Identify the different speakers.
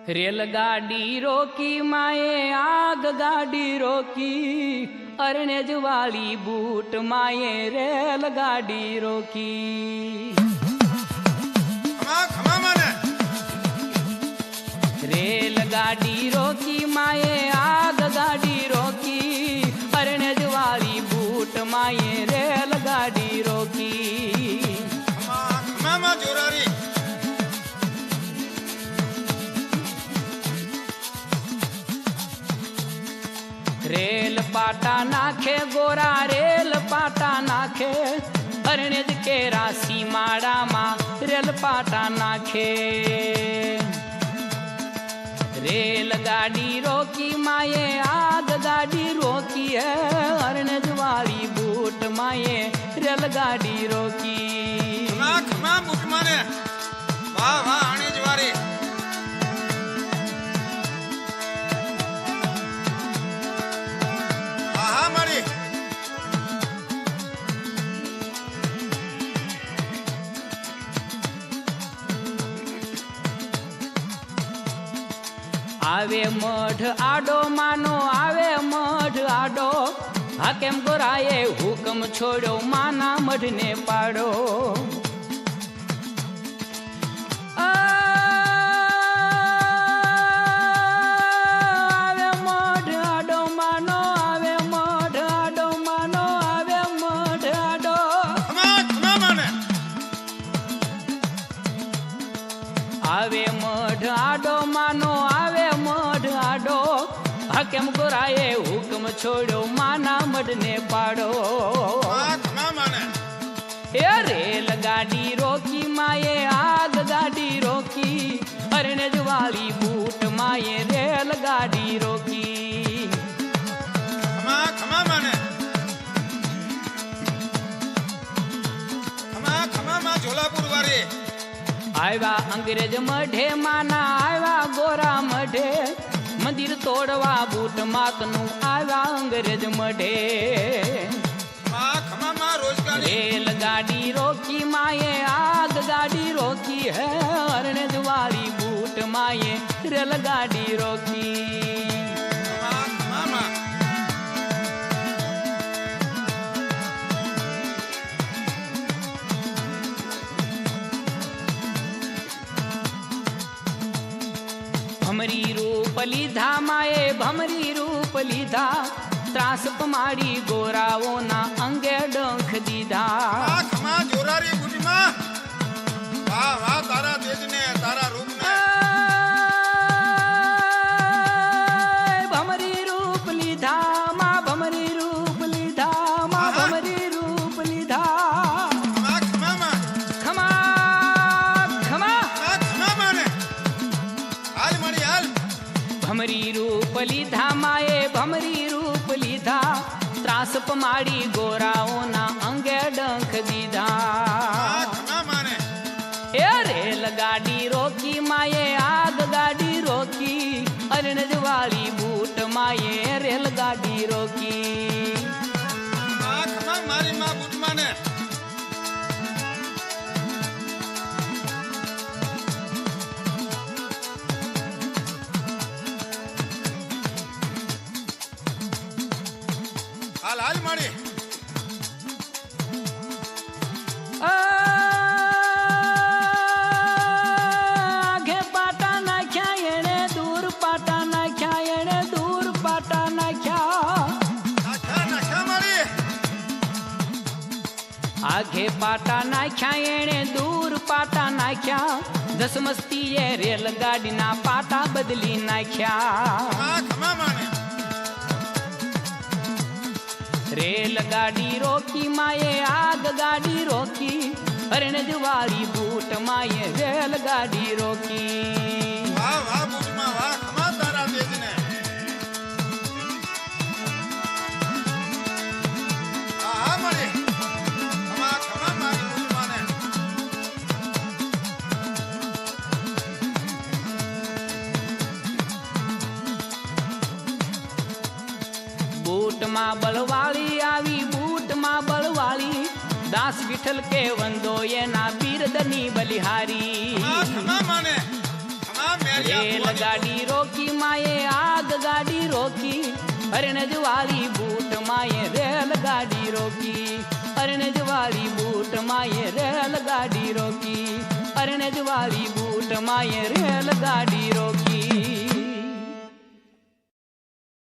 Speaker 1: રેલગાડી રોકી માએ આગ ગાડી રોકી અરણેજ વાળી બૂટ માએ રેલગાડી રોકી રેલગાડી રોકી માએ આગ ગાડી રોકી અરણેજ વાળી બૂટ માએ રેલગાડી રોકી
Speaker 2: જોરારી
Speaker 1: રેલ પાટા નાખે ગોરા રેલ પાટા નાખે અરણેજ કેરા સીમાડામાં રેલ પાટા નાખે રેલગાડી રોકી માએ આગ ગાડી રોકી હે અરણેજ વાળી બૂટ માએ રેલગાડી રોકી
Speaker 2: ખમા બૂટ માને વાહ વાહ અરણેજ વાળી આહા મારી
Speaker 1: આવે મઢ આડો માનો આવે મઢ આડો હા કેમ ગોરાએ હુકમ છોડ્યો માના મઢને પાડો આવે મઢ આડો માનો આવે મઢ આડો માનો આવે મઢ આડો
Speaker 2: ખમા માને
Speaker 1: આવે મઢ આડો માનો આવે મઢ આડો હકેમ ગોરાએ હુકમ છોડ્યો માના મઢને પાડો
Speaker 2: ખમા માને
Speaker 1: એ રેલગાડી રોકી માએ આગ ગાડી રોકી અરણેજ વાળી બૂટ માએ રેલગાડી રોકી
Speaker 2: ખમા માને ખમા માં ઝોલાપુર વાળી
Speaker 1: આવ્યા અંગ્રેજ મઢે માના આવ્યા ગોરા મઢે મંદિર તોડવા બૂટ માતનું આવ્યા અંગ્રેજ મઢે
Speaker 2: ખમા માં રોજગારી
Speaker 1: રેલગાડી રોકી માએ આગ ગાડી રોકી હે અરણેજ વાળી બૂટ માએ રેલગાડી રોકી
Speaker 2: ખમા માં
Speaker 1: ભમરી રૂપ લીધા માએ ભમરી રૂપ લીધા ત્રાસ પમાડી ગોરાઓના અંગે ડંખ દીધા
Speaker 2: ખમા જોરારી બુટીમાં વાહ વાહ તારા તેજને તારા રૂપને
Speaker 1: ભમરી રૂપ લીધા માં ભમરી રૂપ લીધા માં ભમરી રૂપ લીધા
Speaker 2: ખમા માં
Speaker 1: ખમા
Speaker 2: માને હાલ મળી હાલ
Speaker 1: ભમરી રૂપ લીધા માએ ભમરી રૂપ લીધા ત્રાસ પમાડી ગોરાઓના અંગે ડંખ દીધા
Speaker 2: ખમા માને
Speaker 1: એ રેલગાડી રોકી માએ આગ ગાડી રોકી અરણેજ વાળી બૂટ માએ રેલગાડી રોકી
Speaker 2: ખમા મારી માં બૂટ માને હાલ હાલ મારી
Speaker 1: આઘે પાટા નાખ્યા એણે દૂર પાટા નાખ્યા એણે દૂર પાટા નાખ્યા
Speaker 2: નાખા મારી
Speaker 1: આઘે પાટા નાખ્યા એણે દૂર પાટા નાખ્યા દસમસ્તીએ રેલગાડીના પાટા બદલી નાખ્યા
Speaker 2: ખમા માને
Speaker 1: રેલગાડી રોકી માએ આગ ગાડી રોકી અરણેજ વાળી બૂટ માએ રેલગાડી રોકી
Speaker 2: વાહ વાહ બૂટમાં વાહ ખમા તારા તેજને આહા મળી ખમા મારી બૂટ માને
Speaker 1: બૂટમાં બળવાળી આવી બૂટમાં બળવાળી દાસ વિઠ્ઠલ કે વંદો એના બિરદની બલિહારી
Speaker 2: ખમા માને ખમા મેરિયા
Speaker 1: રેલગાડી રોકી માએ આગ ગાડી રોકી અરણજવાળી બૂટ માએ રેલગાડી રોકી અરણજવાળી બૂટ માએ રેલગાડી રોકી અરણજવાળી બૂટ માએ રેલગાડી રોકી